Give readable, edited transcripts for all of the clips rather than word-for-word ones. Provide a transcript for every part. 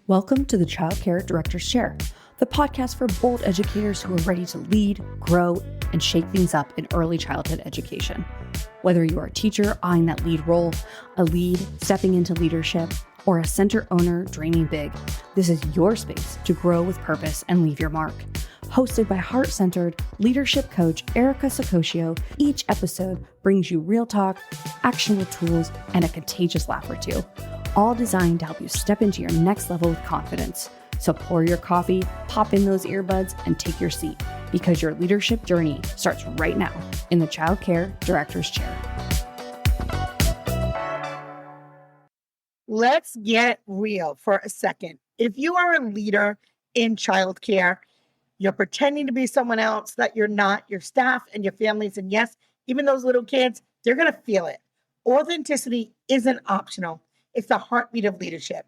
Welcome to the Childcare Director's Chair, the podcast for bold educators who are ready to lead, grow, and shake things up in early childhood education. Whether you are a teacher eyeing that lead role, a lead stepping into leadership, or a center owner dreaming big, this is your space to grow with purpose and leave your mark. Hosted by heart-centered leadership coach Erica Sacoccio, each episode brings you real talk, actionable tools, and a contagious laugh or two, all designed to help you step into your next level with confidence. So pour your coffee, pop in those earbuds, and take your seat, because your leadership journey starts right now in the Childcare Director's Chair. Let's get real for a second. If you are a leader in childcare, you're pretending to be someone else that you're not, your staff and your families, and yes, even those little kids, they're going to feel it. Authenticity isn't optional. It's the heartbeat of leadership.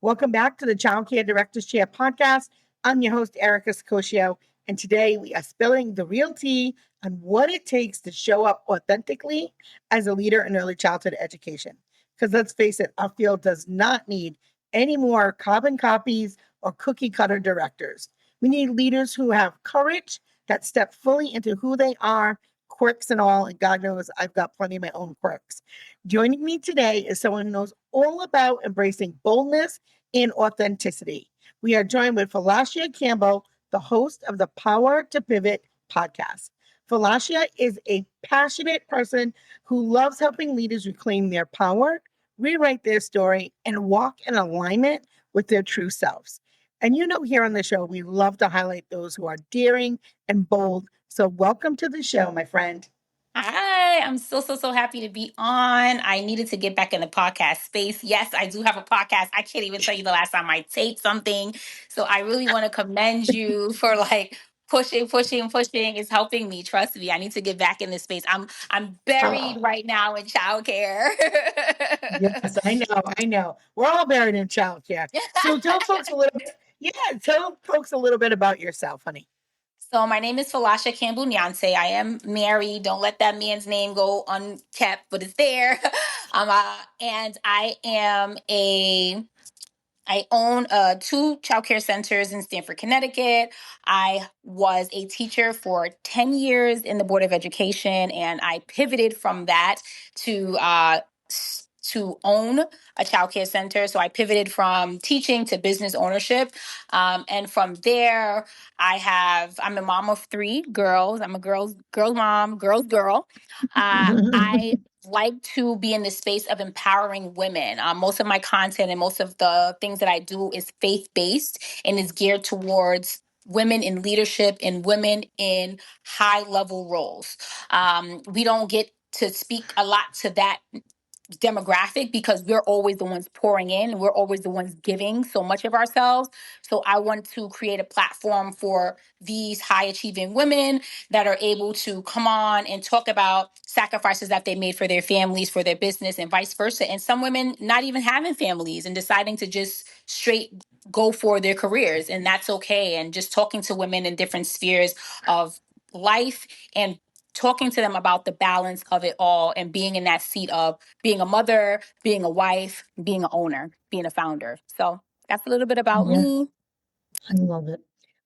Welcome back to the Childcare Director's Chair podcast. I'm your host, Erica Sacoccio, and today we are spilling the real tea on what it takes to show up authentically as a leader in early childhood education. Because let's face it, our field does not need any more carbon copies or cookie cutter directors. We need leaders who have courage, that step fully into who they are, quirks and all, and God knows I've got plenty of my own quirks. Joining me today is someone who knows all about embracing boldness and authenticity. We are joined with Falishia Campbell, the host of the Power to Pivot podcast. Falishia is a passionate person who loves helping leaders reclaim their power, rewrite their story, and walk in alignment with their true selves. And you know, here on the show, we love to highlight those who are daring and bold. So welcome to the show, my friend. Hi, I'm so happy to be on. I needed to get back in the podcast space. Yes, I do have a podcast. I can't even tell you the last time I taped something. So I really want to commend you for pushing. It's helping me. Trust me. I need to get back in this space. I'm buried right now in childcare. Yes, I know. We're all buried in childcare. So tell folks a little bit. Yeah, tell folks a little bit about yourself, honey. So my name is Falishia Campbell. I am married. Don't let that man's name go unkept, but it's there. And I own 2 childcare centers in Stamford, Connecticut. I was a teacher for 10 years in the Board of Education, and I pivoted from that to own a childcare center. So I pivoted from teaching to business ownership. And from there, I'm a mom of 3 girls. I'm a girl mom, girl. I like to be in the space of empowering women. Most of my content and most of the things that I do is faith-based and is geared towards women in leadership and women in high-level roles. We don't get to speak a lot to that demographic because we're always the ones pouring in. We're always the ones giving so much of ourselves. So I want to create a platform for these high achieving women that are able to come on and talk about sacrifices that they made for their families, for their business, and vice versa. And some women not even having families and deciding to just straight go for their careers. And that's okay. And just talking to women in different spheres of life and talking to them about the balance of it all and being in that seat of being a mother, being a wife, being an owner, being a founder. So that's a little bit about me. I love it.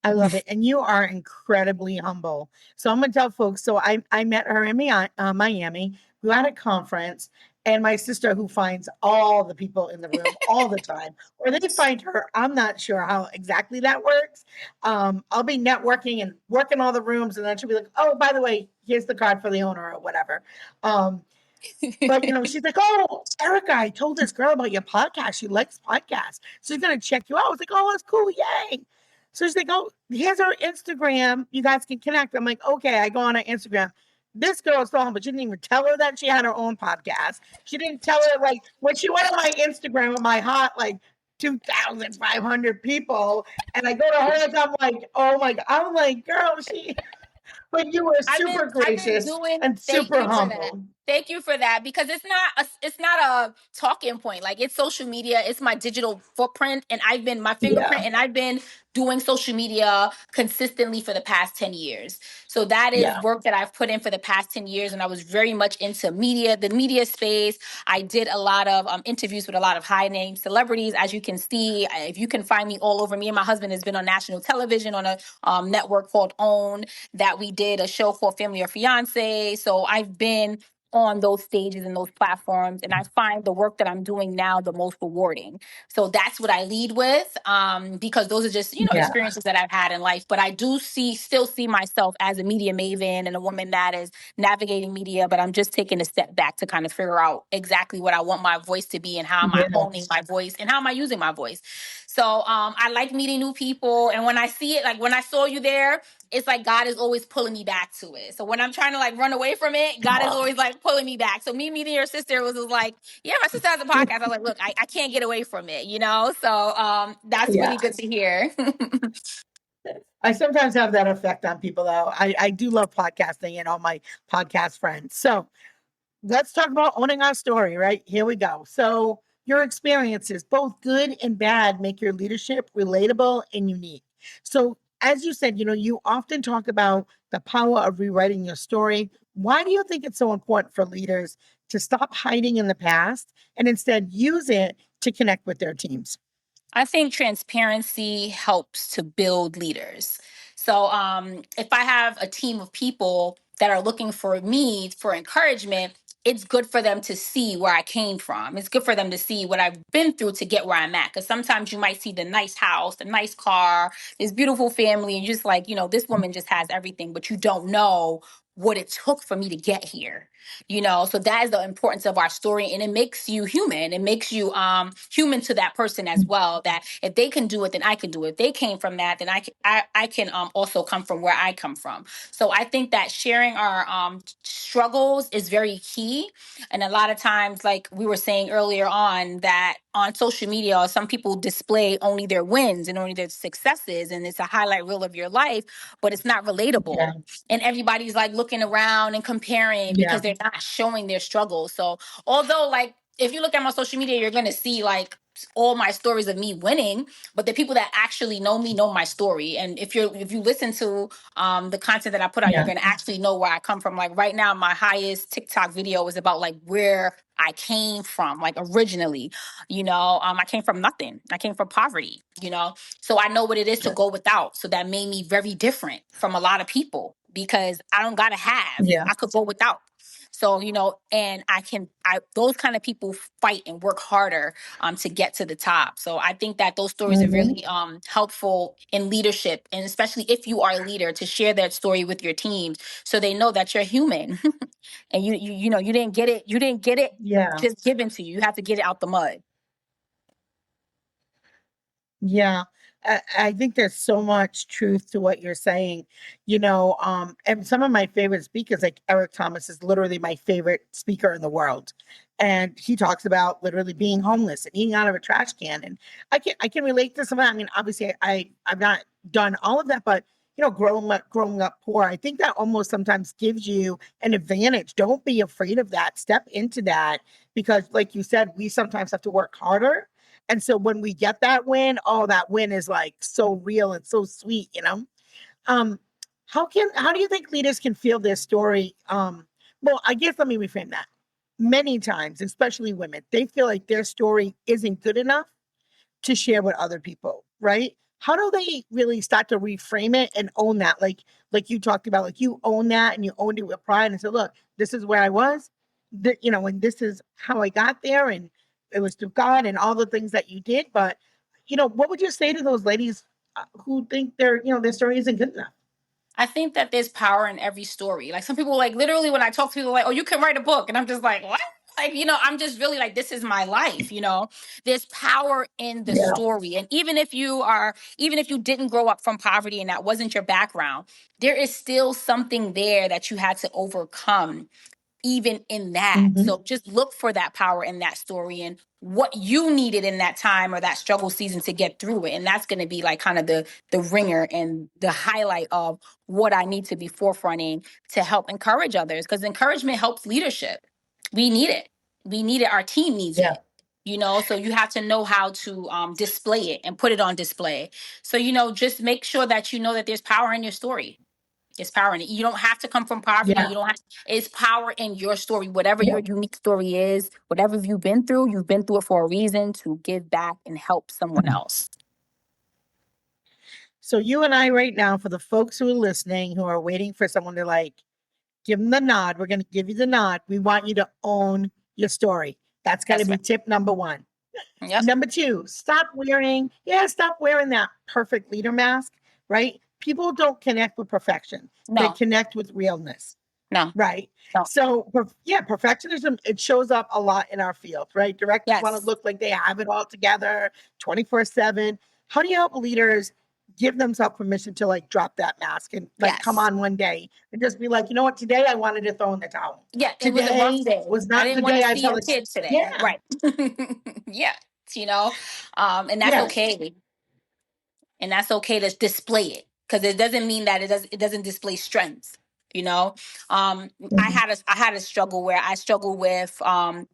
I love it. And you are incredibly humble. So I'm going to tell folks. So I met her in Miami. We were at a conference, and my sister, who finds all the people in the room all the time, or they find her, I'm not sure how exactly that works. I'll be networking and working all the rooms, and then she'll be like, oh, by the way, here's the card for the owner or whatever. But, she's like, oh, Erica, I told this girl about your podcast. She likes podcasts. So she's going to check you out. I was like, oh, that's cool. Yay. So she's like, oh, here's her Instagram. You guys can connect. I'm like, okay, I go on her Instagram. This girl saw him, but she didn't even tell her that she had her own podcast. She didn't tell her, when she went on my Instagram with my hot, 2,500 people, and I go to hers, I'm like, oh my God. I'm like, girl, But you were super I've been gracious doing, and thank super you for that. humble. Thank you for that, because it's not a talking point. Like, it's social media, it's my digital footprint, and I've been my Yeah. fingerprint, and I've been doing social media consistently for the past 10 years. So that is Yeah. work that I've put in for the past 10 years, and I was very much into media, the media space. I did a lot of interviews with a lot of high name celebrities. As you can see, if you can find me all over, me and my husband has been on national television on a network called OWN, that we did a show called Family or Fiance. So I've been on those stages and those platforms, and I find the work that I'm doing now the most rewarding. So that's what I lead with, because those are just, Yeah. experiences that I've had in life. But I do still see myself as a media maven and a woman that is navigating media, but I'm just taking a step back to kind of figure out exactly what I want my voice to be, and how am I Yeah. honing my voice, and how am I using my voice. So I like meeting new people, and when I see it, like when I saw you there, it's like God is always pulling me back to it. So when I'm trying to like run away from it, God is always like pulling me back. So me meeting your sister was just like, yeah, my sister has a podcast. I was like, look, I can't get away from it, you know? So that's Yeah. really good to hear. I sometimes have that effect on people though. I do love podcasting and all my podcast friends. So let's talk about owning our story, right? Here we go. So, your experiences, both good and bad, make your leadership relatable and unique. So, as you said, you often talk about the power of rewriting your story. Why do you think it's so important for leaders to stop hiding in the past and instead use it to connect with their teams? I think transparency helps to build leaders. So if I have a team of people that are looking for me for encouragement, it's good for them to see where I came from. It's good for them to see what I've been through to get where I'm at. Because sometimes you might see the nice house, the nice car, this beautiful family, and just like, this woman just has everything, but you don't know what it took for me to get here. So that is the importance of our story, and it makes you human. It makes you human to that person as well, that if they can do it, then I can do it. If they came from that, then I can also come from where I come from. So I think that sharing our struggles is very key. And a lot of times, like we were saying earlier on, that on social media some people display only their wins and only their successes, and it's a highlight reel of your life, but it's not Yeah. relatable, and everybody's like looking around and comparing because Yeah. they're not showing their struggles. So although, like, if you look at my social media, you're going to see like all my stories of me winning, but the people that actually know me know my story. And if you listen to the content that I put out, you're Yeah. going to actually know where I come from. Like right now, my highest TikTok video is about like where I came from, like originally. I came from nothing. I came from poverty. So I know what it is to go without. So that made me very different from a lot of people, because I don't gotta have. Yeah. I could go without. So, and those kind of people fight and work harder to get to the top. So I think that those stories are Mhm. really helpful in leadership, and especially if you are a leader, to share that story with your teams so they know that you're human. And you didn't get it Yeah. just given to you. You have to get it out the mud. Yeah, I think there's so much truth to what you're saying. And some of my favorite speakers, like Eric Thomas, is literally my favorite speaker in the world. And he talks about literally being homeless and eating out of a trash can. And I can relate to some of that. I mean, obviously I've not done all of that, but growing up poor, I think that almost sometimes gives you an advantage. Don't be afraid of that. Step into that, because like you said, we sometimes have to work harder, and so when we get that win, oh, that win is like so real and so sweet. Um, how do you think leaders can feel their story? Well, I guess let me reframe that. Many times, especially women, they feel like their story isn't good enough to share with other people, right? How do they really start to reframe it and own that? Like you talked about, like you own that and you owned it with pride and said, look, this is where I was, and this is how I got there, and it was through God and all the things that you did. But what would you say to those ladies who think their story isn't good enough? I think that there's power in every story. Like some people, like literally, when I talk to people, like, "Oh, you can write a book," and I'm just like, "What?" Like, I'm just really like, this is my life. There's power in the Yeah. story, and even if you didn't grow up from poverty and that wasn't your background, there is still something there that you had to overcome even in that. Mhm. So just look for that power in that story and what you needed in that time or that struggle season to get through it. And that's going to be like kind of the ringer and the highlight of what I need to be forefronting to help encourage others, because encouragement helps leadership. We need it. We need it. Our team needs Yeah. it. So you have to know how to display it and put it on display. So, just make sure that you know that there's power in your story. It's power in it. You don't have to come from poverty. Yeah. You don't have to, it's power in your story. Whatever Yeah. your unique story is, whatever you've been through it for a reason to give back and help someone else. So you and I right now, for the folks who are listening, who are waiting for someone to like give them the nod, we're going to give you the nod. We want you to own your story. That's got to That's be right. tip number one. Yep. Number two, stop wearing that perfect leader mask, right? People don't connect with perfection. They No, connect with realness, no, right? no. So, perfectionism, it shows up a lot in our field, right? Directors want to Yes. look like they have it all together 24/7. How do you help leaders give themselves permission to like drop that mask and like come Yes. on one day and just be like, you know what, today I wanted to throw in the towel. Yeah, it was a rough Today day. was I not the didn't want day to I see felt your like, kids today. yeah, Right. Yeah. You know, and that's yes. okay. And that's okay to display it, because it doesn't mean that it doesn't display strengths. you know I Mhm. had a struggle where I struggled with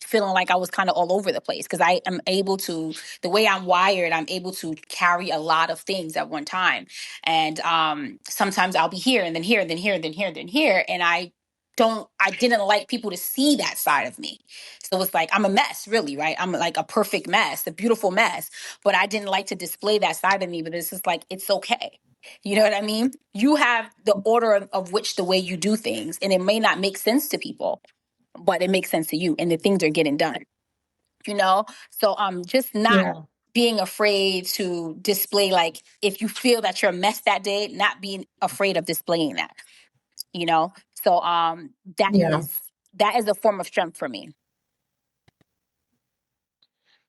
feeling like I was kind of all over the place, because I am able to, the way I'm wired, I'm able to carry a lot of things at one time. And sometimes I'll be here and then here and then here and then here and then here, and I didn't like people to see that side of me. So it's like I'm a mess, really, right? I'm like a perfect mess, a beautiful mess, but I didn't like to display that side of me. But it's just like, it's okay. You know what I mean? You have the order of which the way you do things, and it may not make sense to people, but it makes sense to you, and the things are getting done. So just not Yeah. being afraid to display, like if you feel that you're a mess that day, not being afraid of displaying that. You know, so that Yeah. is a form of strength for me.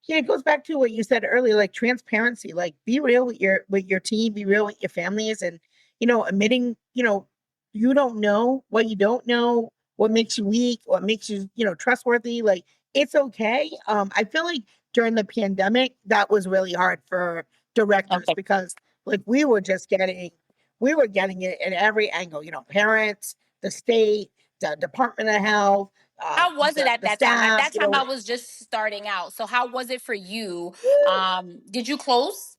Yeah, it goes back to what you said earlier, like transparency, like be real with your team, be real with your families, and admitting, you don't know what you don't know, what makes you weak, what makes you, trustworthy. Like it's okay. I feel like during the pandemic, that was really hard for directors Okay. because like we were getting it at every angle, parents, the state, the Department of Health, How was it at the that time? At staff, that time, I was just starting out. So how was it for you? Did you close?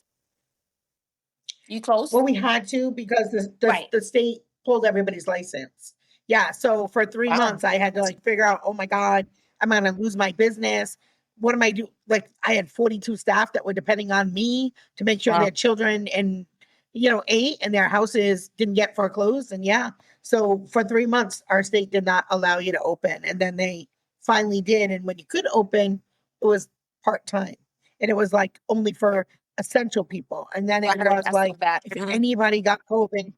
You Well, closed? we had to because Right. the state pulled everybody's license. Yeah, so for 3 Wow. months, I had to, like, figure out, "Oh my god, am I gonna lose my business? What am I do?" Like, I had 42 staff that were depending on me to make sure Wow. their children and, ate and their houses didn't get foreclosed, and yeah. So for 3 months, our state did not allow you to open, and then they finally did, and when you could open, it was part-time, and it was, like, only for essential people, and then I it heard was that's so like, bad. if Mhm. anybody got COVID,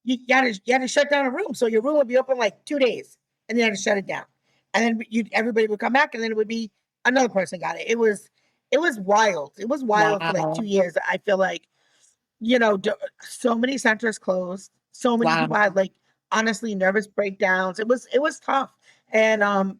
you had to shut down a room. So your room would be open like 2 days, and then you had to shut it down. And then everybody would come back, and then it would be another person got it. It was wild. It was wild for like Wow. 2 years. I feel like so many centers closed. So many Wow. people had like honestly nervous breakdowns. It was tough. And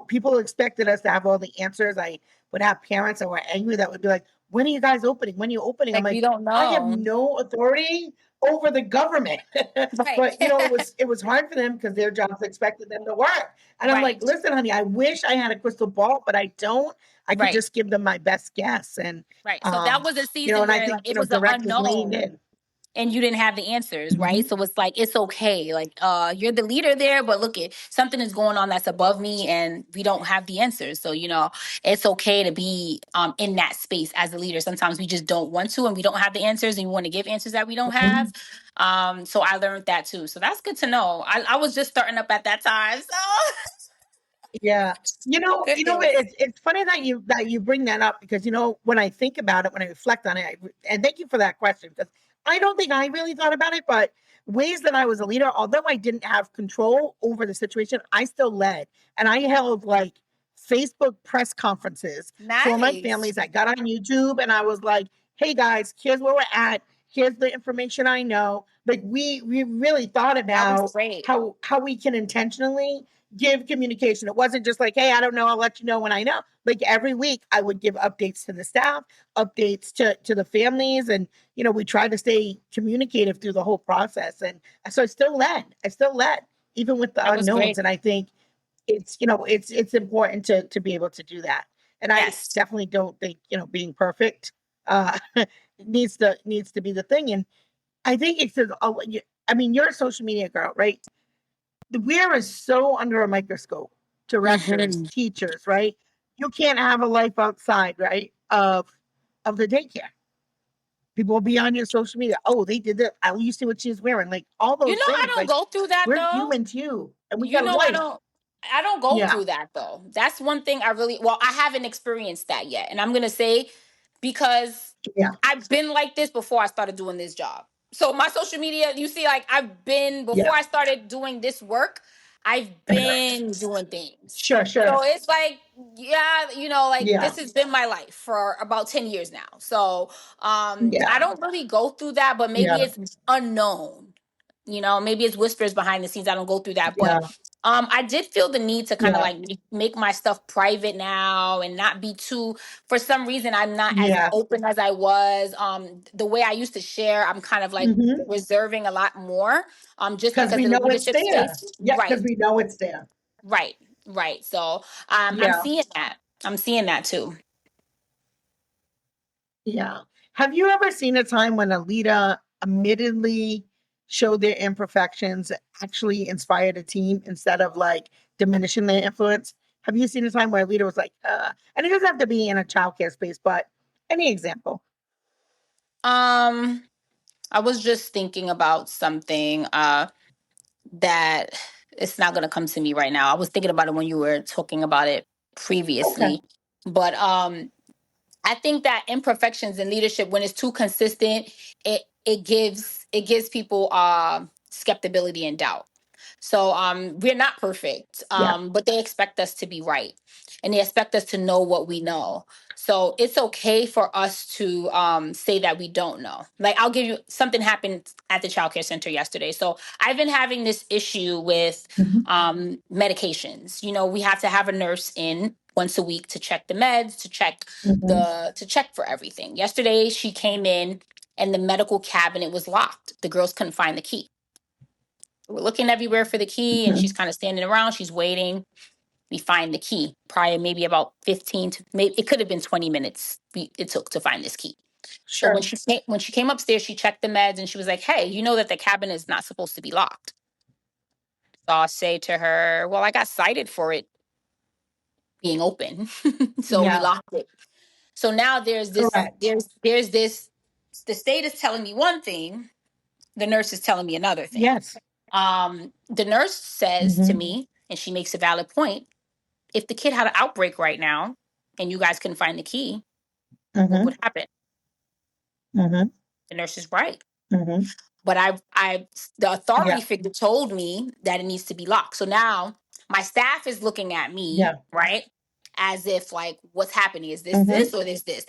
people expected us to have all the answers. I would have parents that were angry that would be like, "When are you guys opening? When are you opening?" I'm Like, we like, don't "I have know. no authority over the government." Right. But it was hard for them because their jobs expected them to work. And I'm like, Right. "Listen, honey, I wish I had a crystal ball, but I don't. I could Right. just give them my best guess." And Right. So that was a season and I where, like, think, it was an directors leaned unknown. in. And you didn't have the answers, right? Mhm. So it's like, it's okay. Like, you're the leader there, but look, it something is going on that's above me, and we don't have the answers. So it's okay to be in that space as a leader. Sometimes we just don't want to, and we don't have the answers, and we want to give answers that we don't have. Mhm. So I learned that too. So that's good to know. I was just starting up at that time, so Yeah. What, goodness. it's funny that you bring that up because when I think about it, when I reflect on it, and thank you for that question because I don't think I really thought about it, but ways that I was a leader, although I didn't have control over the situation, I still led, and I held like Facebook press conferences for my Nice. families. I got on YouTube and I was like, "Hey guys, here's where we're at. Here's the information I know." Like we really thought That was about great. how we can intentionally give communication. It wasn't just like, hey, I don't know, I'll let you know when I know. Like every week I would give updates to the staff, updates to the families. And, we tried to stay communicative through the whole process. And so I still led, even with the That was unknowns. great. And I think it's important to be able to do that. And I Yes. definitely don't think, being perfect uh needs to be the thing. And I think it's, you're a social media girl, right? We're so under a microscope, directors, Mhm. teachers, right? You can't have a life outside, right? Of the daycare. People will be on your social media. Oh, they did that. Oh, you see what she's wearing. Like all You those know, I things. don't Like go through that we're though. human too. And we You got a know, life. I don't go Yeah. through that though. That's one thing I haven't experienced that yet. And I'm going to say because Yeah. I've been like this before I started doing this job. So my social media, you see, like before Yeah. I started doing this work, I've been doing things. Sure, So sure. it's like, yeah, like Yeah. this has been my life for about 10 years now. So I Yeah. don't really go through that, but maybe Yeah. it's unknown. Maybe it's whispers behind the scenes. I don't go through that. But Yeah. I did feel the need to kind of Yeah. like make my stuff private now and not be too, for some reason, I'm not as Yeah. open as I was. The way I used to share, I'm kind of like Mm-hmm. reserving a lot more. Just Because because we of the know it's leadership there. space. Yeah, Right, because we know it's there. right, right. So I'm Yeah. seeing that. I'm seeing that too. Yeah. Have you ever seen a time when a leader admittedly showed their imperfections, actually inspired a team instead of like diminishing their influence? Have you seen a time where a leader was like, and it doesn't have to be in a childcare space, but any example? Um, I was just thinking about something that it's not going to come to me right now. I was thinking about it when you were talking about it Okay. previously, but I think that imperfections in leadership, when it's too consistent, it gives people skepticism and doubt. So we're not perfect, Yeah. but they expect us to be right, and they expect us to know what we know. So it's okay for us to say that we don't know. Like I'll give you something happened at the childcare center yesterday. So I've been having this issue with Hmm. medications. We have to have a nurse in once a week to check the meds, Hmm. to check for everything. Yesterday she came in and the medical cabinet was locked. The girls couldn't find the key. We're looking everywhere for the key and she's Hmm. kind of standing around. She's waiting. We find the key. Probably maybe about 15 to maybe it could have been 20 minutes it took to find this key. So Sure. when she came upstairs, she checked the meds and she was like, "Hey, you know that the cabinet is not supposed to be locked." So I'll say to her, "Well, I got cited for it being open, so we Yeah. locked it." So now there's this Correct. there's this the state is telling me one thing, the nurse is telling me another thing. Yes. The nurse says to Hmm. me, and she makes a valid point, if the kid had an outbreak right now and you guys couldn't find the key, what Hmm. would happen? Hmm. The nurse is right. Hmm. But I the authority Yeah. figure told me that it needs to be locked. So now my staff is looking at me, Yeah. right? As if like, what's happening? Is this Hmm. or is this?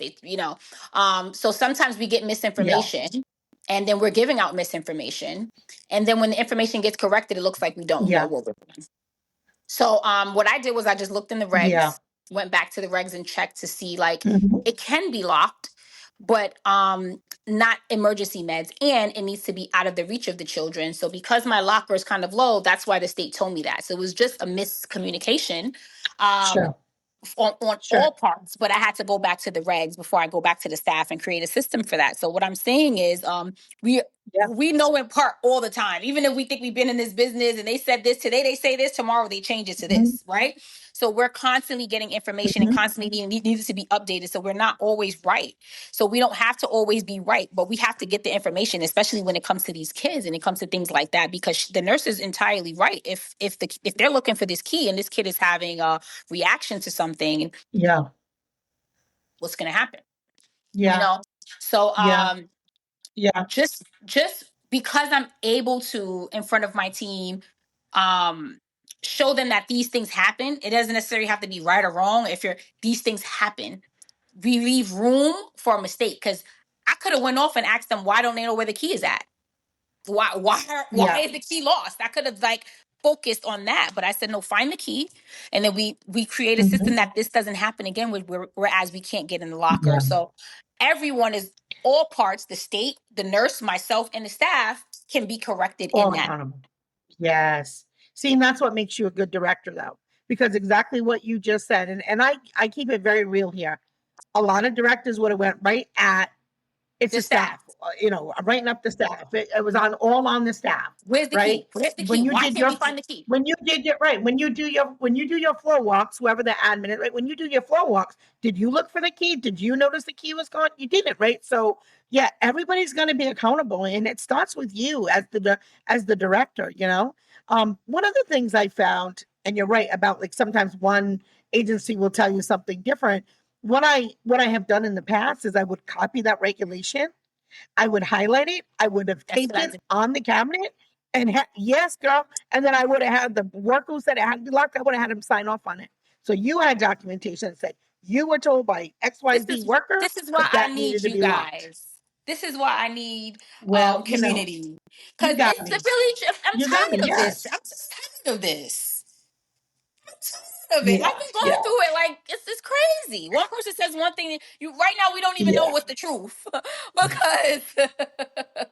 So sometimes we get Yeah. misinformation and then we're giving out misinformation. And then when the information gets corrected, it looks like we don't know Yeah. what we're doing. So what I did was I just looked in the Yeah. regs, went back to the regs and checked to see like Hmm. it can be locked, but not emergency meds, and it needs to be out of the reach of the children. So because my locker is kind of low, that's why the state told me that. So it was just a miscommunication. Um, Sure. on Sure. all parts, but I had to go back to the regs before I go back to the staff and create a system for that. So what I'm saying is we Yeah. we know in part all the time, even if we think we've been in this business and they said this today, they say this tomorrow, they change it to Hmm. this, right? So we're constantly getting information and Hmm. constantly needs to be updated. So we're not always right. So we don't have to always be right, but we have to get the information, especially when it comes to these kids and it comes to things like that, because the nurse is entirely right. If they're looking for this key and this kid is having a reaction to something, Yeah. what's going to happen? You Yeah. know. So Yeah. Yeah. just because I'm able to in front of my team um show them that these things happen, it doesn't necessarily have to be right or wrong. If you're these things happen, we leave room for a mistake, because I could have went off and asked them, why don't they know where the key is at? Why Yeah. is the key lost? I could have like focused on that. But I said, no, find the key. And then we create a system that this doesn't happen again, whereas we can't get in the locker. Yeah. So everyone is, all parts, the state, the nurse, myself, and the staff can be corrected in All that. accountable. Yes. See, and that's what makes you a good director, though, because exactly what you just said, and I keep it very real here. A lot of directors would have went right at it's The the staff. staff, writing up the staff. It was all on the staff, Where's the right? key? Where's the key? When you Why did can't your we find the key? when you did your right when you do your floor walks, whoever the admin is, right? When you do your floor walks, did you look for the key? Did you notice the key was gone? You didn't, right? So yeah, everybody's going to be accountable, and it starts with you as the director. One of the things I found, and you're right about like sometimes one agency will tell you something different. What I have done in the past is I would copy that regulation, I would highlight it, I would have That's taped what I it did. on the cabinet, and yes, girl, and then I would have had the workers that it had to be locked. I would have had them sign off on it. So you had documentation that said you were told by This XYZ is worker this is why that I that need needed to you be locked. guys. This is why I need Well, community. you Because got it's me. really, I'm You got me. tired of this. I'm Yes. just tired of this. I'm tired of it. I've Yeah. been going Yeah. through it like it's crazy. One person says one thing, you right now we don't even know Yeah. what's the truth because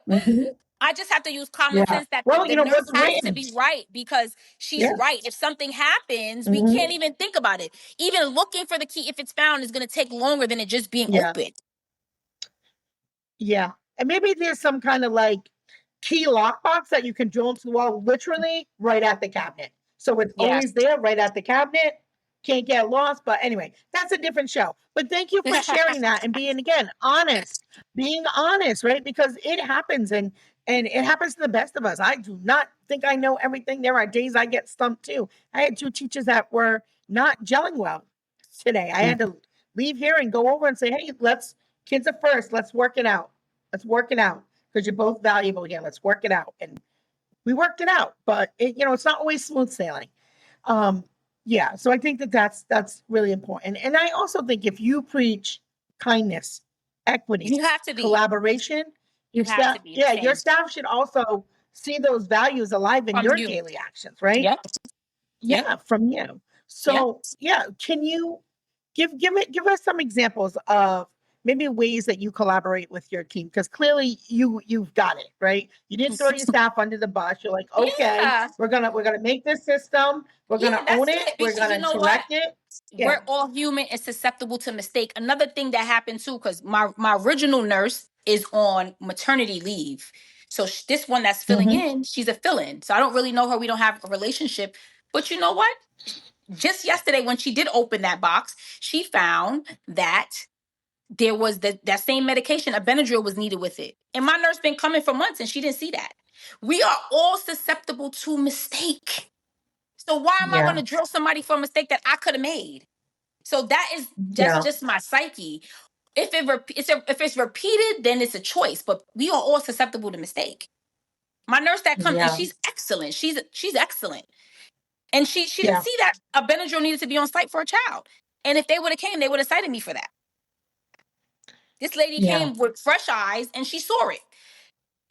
Mhm. I just have to use common Yeah. sense that Well, the nurse what's has to written. be right because she's Yeah. right. If something happens, we can't Mhm. even think about it. Even looking for the key, if it's found, is going to take longer than it just being Yeah. open. Yeah. And maybe there's some kind of like key lockbox that you can drill into the wall literally right at the cabinet. So it's Yes. always there right at the cabinet. Can't get lost. But anyway, that's a different show. But thank you for sharing that and being again honest. Being honest, right? Because it happens and it happens to the best of us. I do not think I know everything. There are days I get stumped too. I had two teachers that were not gelling well today. I had to leave here and go over and say, hey, kids are first. Let's work it out. Let's work it out because you're both valuable here. Let's work it out. And we worked it out, but it's not always smooth sailing. Um, yeah. So I think that's really important. And I also think if you preach kindness, equity, You have to be. collaboration, You your have staff, to be the yeah, your same staff should also see those values alive in from your you. daily actions, right? Yep. Yep. Yeah, from you. Yep. So yeah, can you give us some examples of maybe ways that you collaborate with your team? Because clearly you've got it, right? You didn't throw your staff under the bus. You're like, okay, Yeah. we're gonna make this system, we're Yeah, gonna that's own it, it. we're Because you gonna know what? correct it. We're Yeah. all human and susceptible to mistake. Another thing that happened too, because my original nurse is on maternity leave. So this one that's filling Hmm. in, she's a fill-in. So I don't really know her. We don't have a relationship. But you know what? Just yesterday, when she did open that box, she found that there was that same medication, a Benadryl, was needed with it. And my nurse been coming for months and she didn't see that. We are all susceptible to mistake. So why am I going Yeah. to drill somebody for a mistake that I could have made? So that's Yeah. just my psyche. If it's repeated, then it's a choice. But we are all susceptible to mistake. My nurse that comes and Yeah. she's excellent. She's excellent, and she didn't Yeah. see that a Benadryl needed to be on site for a child. And if they would have came, they would have cited me for that. This lady Yeah. came with fresh eyes and she saw it.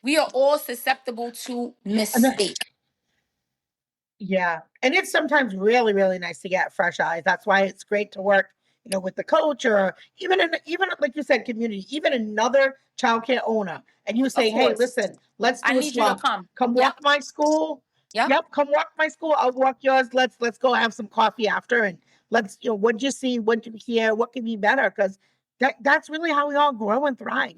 We are all susceptible to And then, mistake. yeah. And it's sometimes really, really nice to get fresh eyes. That's why it's great to work, with the coach or even like you said, community, even another childcare owner. And you Of say, hey, course, listen, let's I do a need you to swap. come. Come Yep, walk my school. yep. Yep, come walk my school. I'll walk yours. Let's go have some coffee after and let's, what'd you see? What did you hear? What can be better? Because that's really how we all grow and thrive.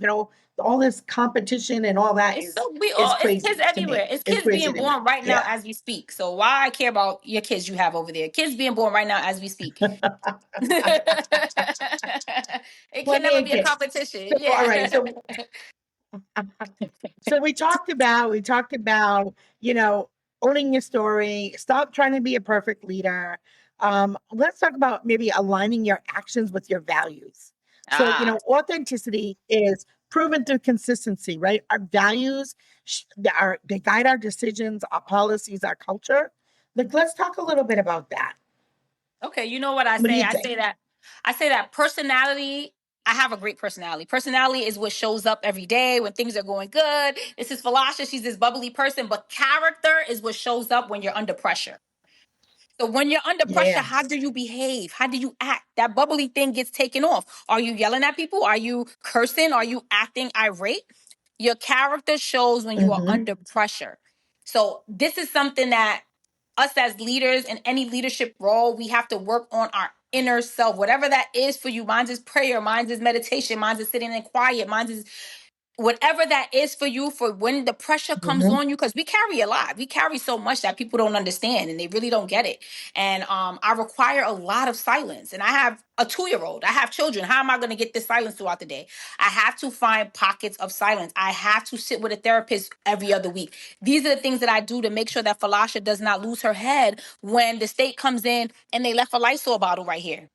All this competition and all that It's is so we is all it's kids crazy to everywhere. me. It's It's kids crazy being to me. born right now Yeah. as we speak. So why I care about your kids you have over there? Kids being born right now as we speak. It can Plenty never of be a kids. competition. So all right. Yeah. So we talked about, owning your story, stop trying to be a perfect leader. Let's talk about maybe aligning your actions with your values. So, Ah, authenticity is proven through consistency, right? Our values they guide our decisions, our policies, our culture. Like, let's talk a little bit about that. okay. You know what I What do say? you I think? say that personality I have a great personality. Personality is what shows up every day when things are going good. This is Falishia. She's this bubbly person, but character is what shows up when you're under pressure. So when you're under pressure, Yeah. how do you behave? How do you act? That bubbly thing gets taken off. Are you yelling at people? Are you cursing? Are you acting irate? Your character shows when you are Mm-hmm. under pressure. So this is something that us as leaders in any leadership role, we have to work on our inner self. Whatever that is for you, mine is prayer, mine is meditation, mine is sitting in quiet, mine is whatever that is for you, for when the pressure comes Mm-hmm. on you, because we carry a lot, we carry so much that people don't understand and they really don't get it. And I require a lot of silence, and I have a 2-year-old, I have children. How am I going to get this silence throughout the day? I have to find pockets of silence. I have to sit with a therapist every other week. These are the things that I do to make sure that Falishia does not lose her head when the state comes in and they left a Lysol bottle right here.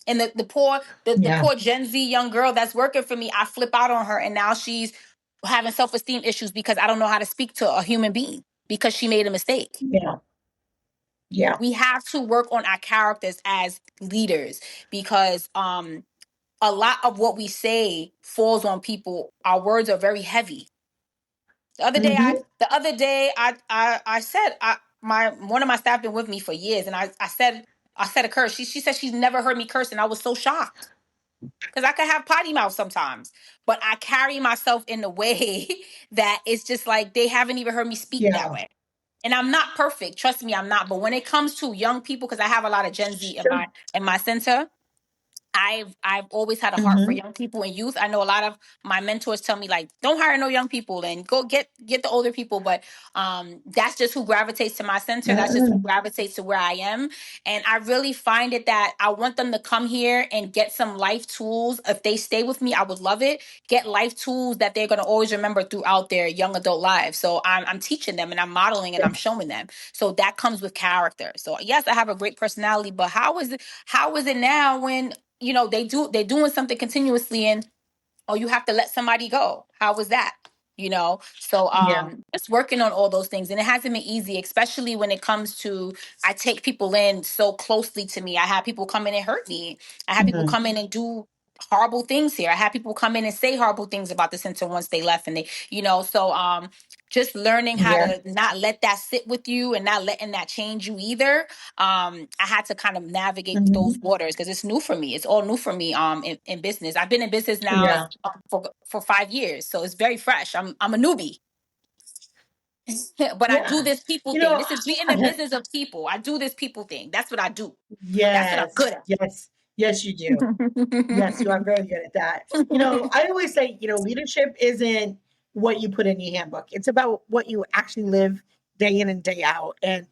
And the Yeah. poor Gen Z young girl that's working for me, I flip out on her, and now she's having self-esteem issues because I don't know how to speak to a human being because she made a mistake. Yeah. Yeah. We have to work on our characters as leaders because a lot of what we say falls on people. Our words are very heavy. Mm-hmm. The other day I said, my one of my staff been with me for years, and I said a curse. She said she's never heard me curse, and I was so shocked. Because I could have potty mouth sometimes, but I carry myself in a way that it's just like they haven't even heard me speak that Yeah. way. And I'm not perfect. Trust me, I'm not. But when it comes to young people, because I have a lot of Gen Z Sure. in my center, I've always had a heart for Mm-hmm. young people and youth. I know a lot of my mentors tell me like, don't hire no young people and go get the older people. But that's just who gravitates to my center. That's just who Mm-hmm. gravitates to where I am. And I really find it that I want them to come here and get some life tools. If they stay with me, I would love it. Get life tools that they're going to always remember throughout their young adult lives. So I'm teaching them and I'm modeling and I'm showing them. So that comes with character. So yes, I have a great personality, but how is it now when they're doing something continuously and you have to let somebody go? How was that? So Yeah. just working on all those things, and it hasn't been easy, especially when it comes to, I take people in so closely to me. I have people come in and hurt me. I have people Mm-hmm. come in and do horrible things here. I have people come in and say horrible things about the center once they left, and just learning how Yeah. to not let that sit with you and not letting that change you either. I had to kind of navigate Mm-hmm. those waters because it's new for me. It's all new for me. In business, I've been in business now Yeah. for 5 years, so it's very fresh. I'm a newbie, but I do Yeah. this people You thing. know, This is being in the business of people. I do this people thing. That's what I do. That's what I'm yes. good Yes. Yes, you do. Yes, you at. are very good at that. I always say, leadership isn't what you put in your handbook. It's about what you actually live day in and day out. And,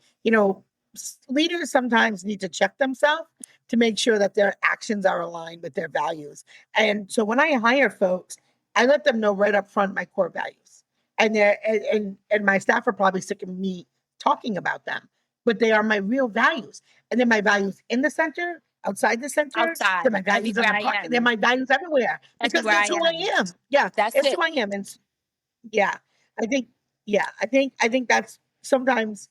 leaders sometimes need to check themselves to make sure that their actions are aligned with their values. And so when I hire folks, I let them know right up front my core values. And my staff are probably sick of me talking about them, but they are my real values. And then my values in the center, outside the center, they're Outside, my values in everywhere the I park. They're am. my values everywhere because Everywhere I that's who I am. am. Yeah, That's it's who it. I am. And yeah, I think, I think that's sometimes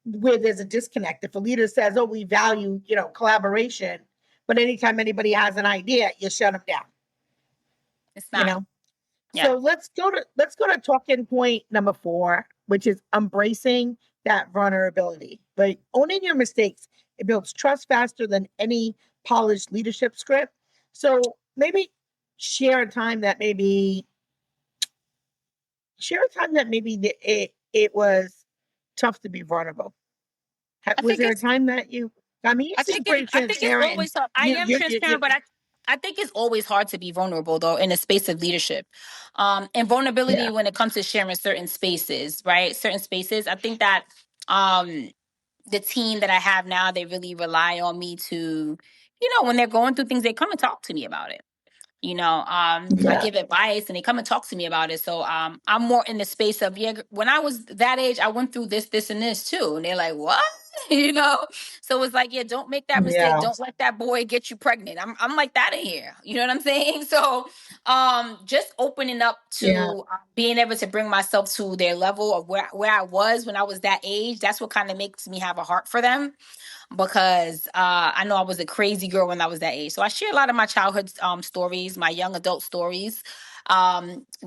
where there's a disconnect. If a leader says, "Oh, we value, collaboration," but anytime anybody has an idea, you shut them down. It's You not. know. Yeah. So let's go to talking point number 4, which is embracing that vulnerability. But owning your mistakes, it builds trust faster than any polished leadership script. So maybe share a time that maybe it was tough to be vulnerable. I Was think there a it's time that you? I mean, you seem pretty I think it's transparent, and always hard. I you am you you, transparent, you but I think it's always hard to be vulnerable though in a space of leadership. And vulnerability yeah when it comes to sharing certain spaces, right? Certain spaces. I think that um the team that I have now, they really rely on me to, when they're going through things, they come and talk to me about it. I yeah give advice and they come and talk to me about it. So I'm more in the space of, yeah, when I was that age, I went through this, and this too. And they're like, what? you know. So it's like, yeah, don't make that mistake. Yeah. Don't let that boy get you pregnant. I'm like that in here. You know what I'm saying? So just opening up Yeah. to being able to bring myself to their level of where I was when I was that age. That's what kind of makes me have a heart for them, because I know I was a crazy girl when I was that age. So I share a lot of my childhood stories, my young adult stories,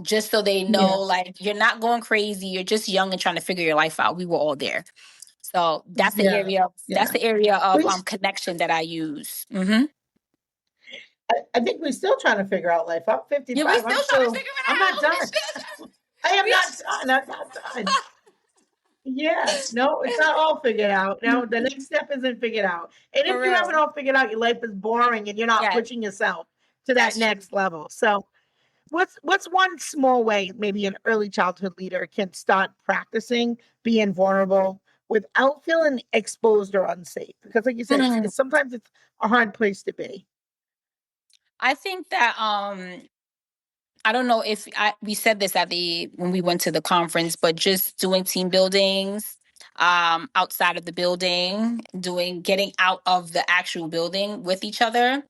just so they know, Yeah. like, you're not going crazy. You're just young and trying to figure your life out. We were all there. So that's the Yeah. area. That's Yeah. the area of We, connection that I use. I think we're still trying to figure out life. I'm Yeah, we 55. still I'm trying to still, figure it I'm not out. done. I am not done. I'm not done. Yeah, no, it's not all figured out. No, the next step isn't figured out. And For if you have it real. all figured out, your life is boring and you're not Yeah, pushing yourself to that that's true. next level. So, what's one small way maybe an early childhood leader can start practicing being vulnerable without feeling exposed or unsafe? Because, like you said, Mm. sometimes it's a hard place to be. I think that I don't know if we said this at the when we went to the conference, but just doing team buildings outside of the building, getting out of the actual building with each other,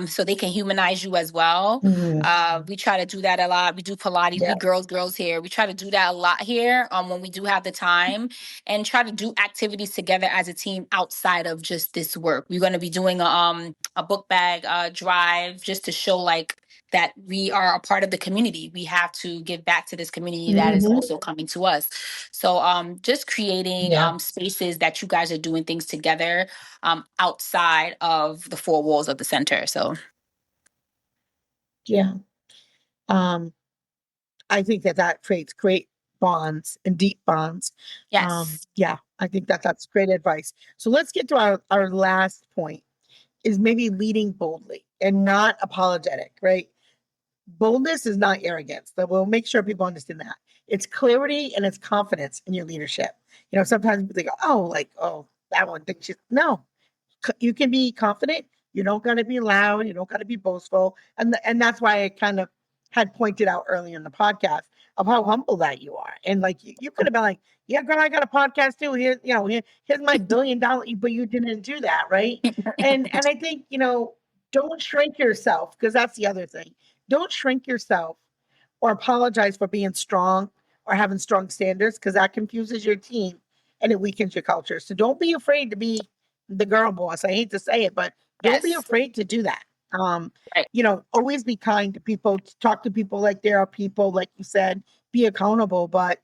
so they can humanize you as well. Mhm. We try to do that a lot. We do Pilates. We Yeah. girls here. We try to do that a lot here when we do have the time, and try to do activities together as a team outside of just this work. We're going to be doing a book bag drive, just to show like that we are a part of the community. We have to give back to this community that is Hmm. also coming to us. So just creating Yeah. spaces that you guys are doing things together outside of the four walls of the center. So Yeah. Um, I think that that creates great bonds and deep bonds. yes. Yeah, I think that that's great advice. So let's get to our last point is maybe leading boldly and not apologetic, right? Boldness is not arrogance. So we'll make sure people understand that. It's clarity and it's confidence in your leadership. You know, sometimes people think, oh, like, oh, that one thinks she's no, you can be confident. You don't got to be loud. You don't got to be boastful. And that's why I kind of had pointed out earlier in the podcast of how humble that you are. And like you could have been like, yeah, girl, I got a podcast too. Here, here's my $1 billion, but you didn't do that, right? And I think, don't shrink yourself because that's the other thing. Don't shrink yourself or apologize for being strong or having strong standards because that confuses your team and it weakens your culture. So don't be afraid to be the girl boss. I hate to say it, but don't be Yes. afraid to do that. Right. Always be kind to people, talk to people like there are people, like you said, be accountable. But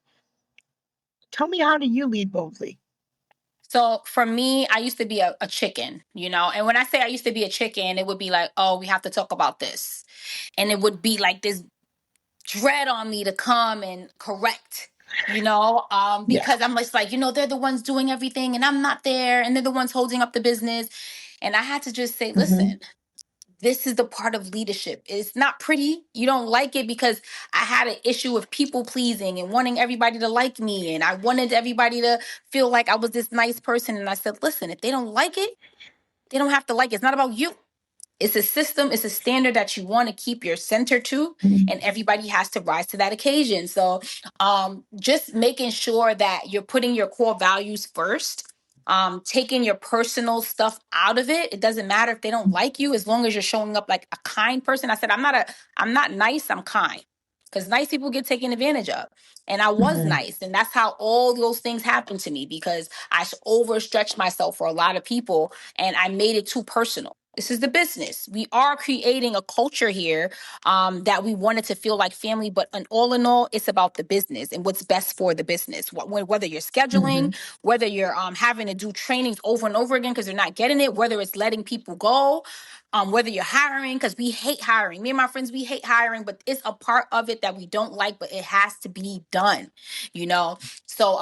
tell me, how do you lead boldly? So for me, I used to be a chicken, and when I say I used to be a chicken, it would be like, oh, we have to talk about this. And it would be like this dread on me to come and correct, Yeah. because I'm just like, they're the ones doing everything and I'm not there, and they're the ones holding up the business. And I had to just say, Hmm. listen, this is the part of leadership. It's not pretty. You don't like it because I had an issue with people pleasing and wanting everybody to like me. And I wanted everybody to feel like I was this nice person. And I said, listen, if they don't like it, they don't have to like it. It's not about you. It's a system, it's a standard that you want to keep your center to, and everybody has to rise to that occasion. So just making sure that you're putting your core values first, taking your personal stuff out of it. It doesn't matter if they don't like you, as long as you're showing up like a kind person. I said, I'm not nice, I'm kind. Because nice people get taken advantage of. And I was Hmm. nice. And that's how all those things happened to me, because I overstretched myself for a lot of people and I made it too personal. This is the business. We are creating a culture here that we wanted to feel like family, but all in all, it's about the business and what's best for the business. Whether you're Hmm. scheduling, whether you're having to do trainings over and over again because they're not getting it, whether it's letting people go, whether you're hiring, because we hate hiring. Me and my friends, we hate hiring, but it's a part of it that we don't like, but it has to be done, you know? So,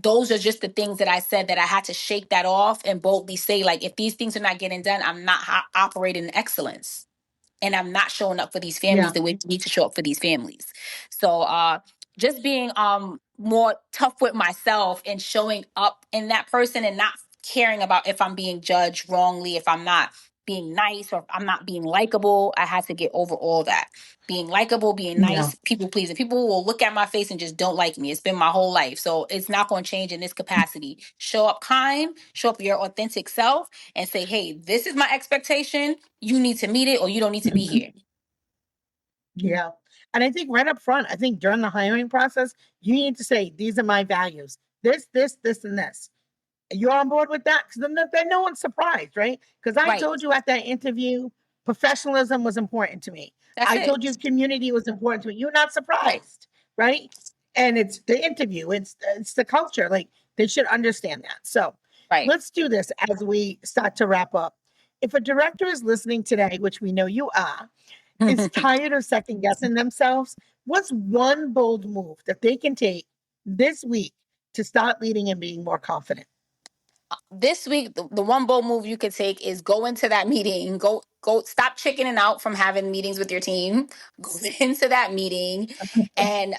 those are just the things that I said that I had to shake that off and boldly say, like, if these things are not getting done, I'm not operating in excellence, and I'm not showing up for these families Yeah. the way we need to show up for these families. So, just being more tough with myself and showing up in that person and not caring about if I'm being judged wrongly, if I'm not being nice or if I'm not being likable. I had to get over all that. Being likable, being Yeah. nice, people pleasing. People will look at my face and just don't like me. It's been my whole life. So it's not going to change in this capacity. Show up kind, show up your authentic self and say, hey, this is my expectation. You need to meet it or you don't need to be Mhm. here. Yeah. And I think right up front, I think during the hiring process, you need to say, these are my values. This, and this. You're on board with that? Because then no one's surprised, right? Because I Right. told you at that interview, professionalism was important to me. That's I it. told you community was important to me. You're not surprised, right? And it's the interview, it's the culture. Like they should understand that. So Right. let's do this as we start to wrap up. If a director is listening today, which we know you are, is tired of second guessing themselves, what's one bold move that they can take this week to start leading and being more confident? This week, the one bold move you could take is go into that meeting, go stop chickening out from having meetings with your team. Go into that meeting and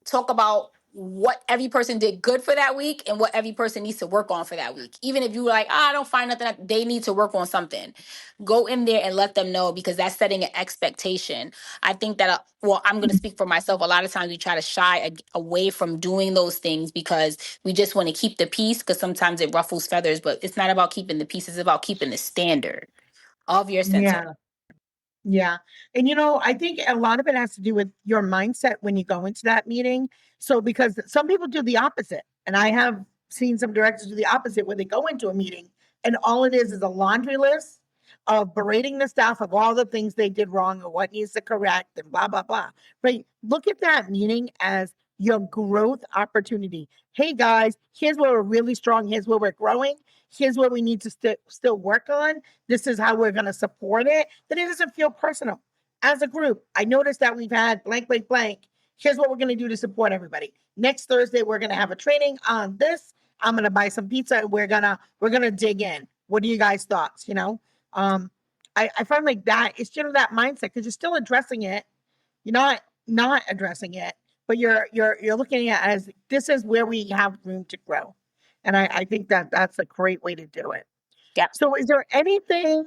talk about what every person did good for that week and what every person needs to work on for that week. Even if you were like, I don't find nothing that they need to work on something. Go in there and let them know because that's setting an expectation. I think that well, I'm going to speak for myself. A lot of times we try to shy away from doing those things because we just want to keep the peace because sometimes it ruffles feathers, but it's not about keeping the peace. It's about keeping the standard of your center. Yeah. Yeah. And I think a lot of it has to do with your mindset when you go into that meeting. So, because some people do the opposite, and I have seen some directors do the opposite where they go into a meeting and all it is a laundry list of berating the staff of all the things they did wrong or what needs to correct and blah, blah, blah. Right. Look at that meeting as your growth opportunity. Hey guys, here's where we're really strong. Here's where we're growing. Here's what we need to still work on. This is how we're going to support it. Then it doesn't feel personal. As a group, I noticed that we've had blank, blank, blank. Here's what we're going to do to support everybody. Next Thursday, we're going to have a training on this. I'm going to buy some pizza and we're gonna dig in. What are you guys' thoughts? Um, I find like that it's that mindset because you're still addressing it. You're not addressing it, but you're looking at it as this is where we have room to grow. And I think that that's a great way to do it. Yeah. So, is there anything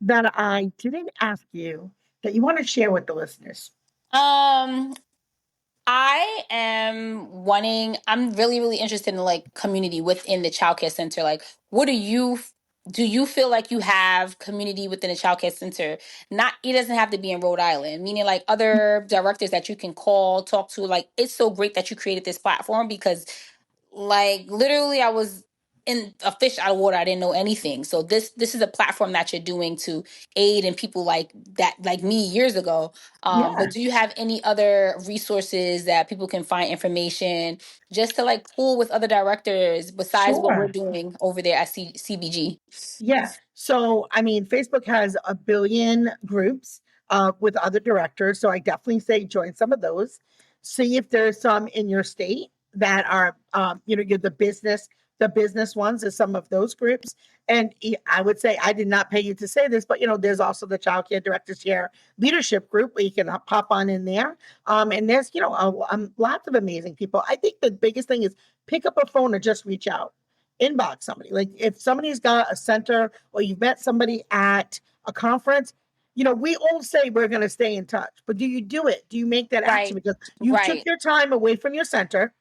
that I didn't ask you that you want to share with the listeners? Um, I'm really, really interested in like community within the childcare center. Like, what do you feel like you have community within the childcare center? Not, it doesn't have to be in Rhode Island, meaning like other directors that you can call, talk to. Like, it's so great that you created this platform because like literally I was in a fish out of water. I didn't know anything. So this is a platform that you're doing to aid in people like that, like me years ago. But Yeah, do you have any other resources that people can find information just to like pool with other directors besides what we're sure. doing over there at CBG? Yeah. So, I mean, Facebook has a billion groups with other directors. So, I definitely say join some of those. See if there's some in your state that are, you're the business ones is some of those groups. And I would say, I did not pay you to say this, but, there's also the Child Care Directors Here Leadership Group where you can pop on in there. And there's, lots of amazing people. I think the biggest thing is pick up a phone or just reach out inbox somebody. Like if somebody's got a center or you've met somebody at a conference, we all say we're going to stay in touch, but do you do it? Do you make that action? Right, Because you took right, your time away from your center,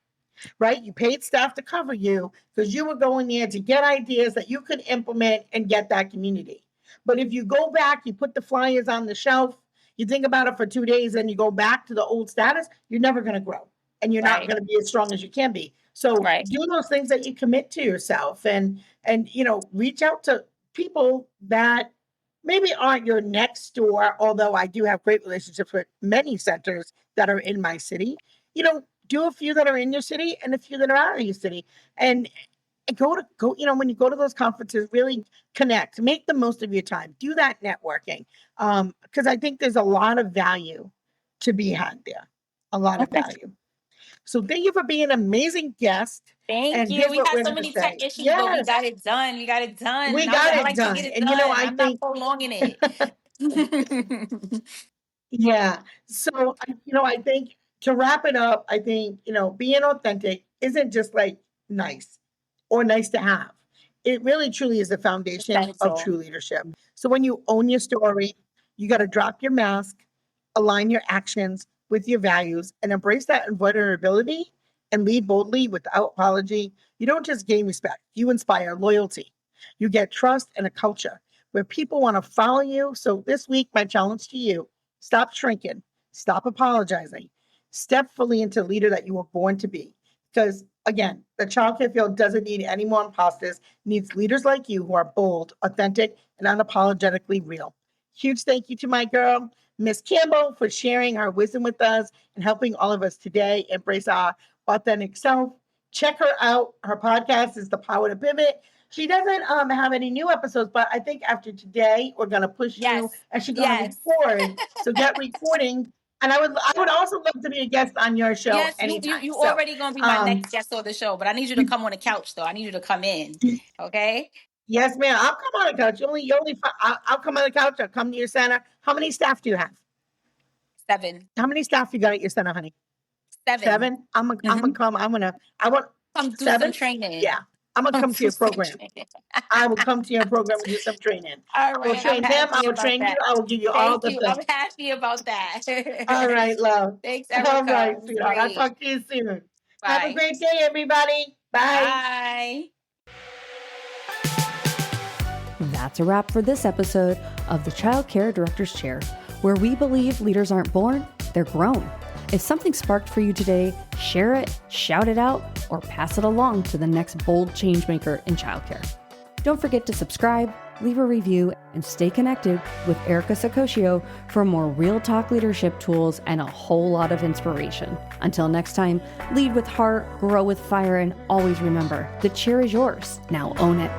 right? You paid staff to cover you because you were going there to get ideas that you could implement and get that community. But if you go back, you put the flyers on the shelf, you think about it for 2 days, and you go back to the old status, you're never going to grow and you're not right, going to be as strong as you can be. So right, do those things that you commit to yourself and reach out to people that maybe aren't your next door, although I do have great relationships with many centers that are in my city. Do a few that are in your city and a few that are out of your city. And when you go to those conferences, really connect, make the most of your time, do that networking. Because I think there's a lot of value to be had there. A lot of okay. value. So thank you for being an amazing guest. Thank And you. here's We what had we're so going to many tech say. issues, but we Yes, got it done. We got it done, we and got I it like to get done. it And done. I I'm not think, prolonging it. yeah. So, I think to wrap it up, I think, being authentic isn't just like nice or nice to have. it really truly is the foundation of Essential. true leadership. So when you own your story, you got to drop your mask, align your actions with your values, and embrace that vulnerability and lead boldly without apology. You don't just gain respect, you inspire loyalty. You get trust and a culture where people want to follow you. So this week, my challenge to you, stop shrinking, stop apologizing, step fully into the leader that you were born to be. Because again, the childcare field doesn't need any more imposters, it needs leaders like you who are bold, authentic, and unapologetically real. Huge thank you to my girl, Miss Campbell, for sharing her wisdom with us and helping all of us today embrace our authentic self. Check her out. Her podcast is The Power to Pivot. She doesn't have any new episodes, but I think after today, we're gonna push Yes. you and she's gonna Yes. record. So get recording. And I would also love to be a guest on your show Yes, anytime. you So already gonna be my next guest on the show, but I need you to come on the couch though. I need you to come in. Okay. yes, ma'am. I'll come on the couch. I'll come on the couch. I'll come to your center. How many staff do you have? 7. How many staff you got at your center, honey? 7. 7. I'm gonna come. I want Come do 7. some training. Yeah, I'm gonna come to your program. I will come to your program and do some training. All I will right. I'm train them. I happy will about train you. that. I will give you all Thank the you. I'm things. happy about that. All right, love. Thanks, All right, Erica. It was sweetheart. I'll great. talk to you soon. Have a Bye. great day, everybody. Bye. Bye. That's a wrap for this episode of the Childcare Director's Chair, where we believe leaders aren't born, they're grown. If something sparked for you today, share it, shout it out, or pass it along to the next bold changemaker in childcare. Don't forget to subscribe, leave a review, and stay connected with Erica Sacoccio for more real talk leadership tools and a whole lot of inspiration. Until next time, lead with heart, grow with fire, and always remember, the chair is yours. Now own it.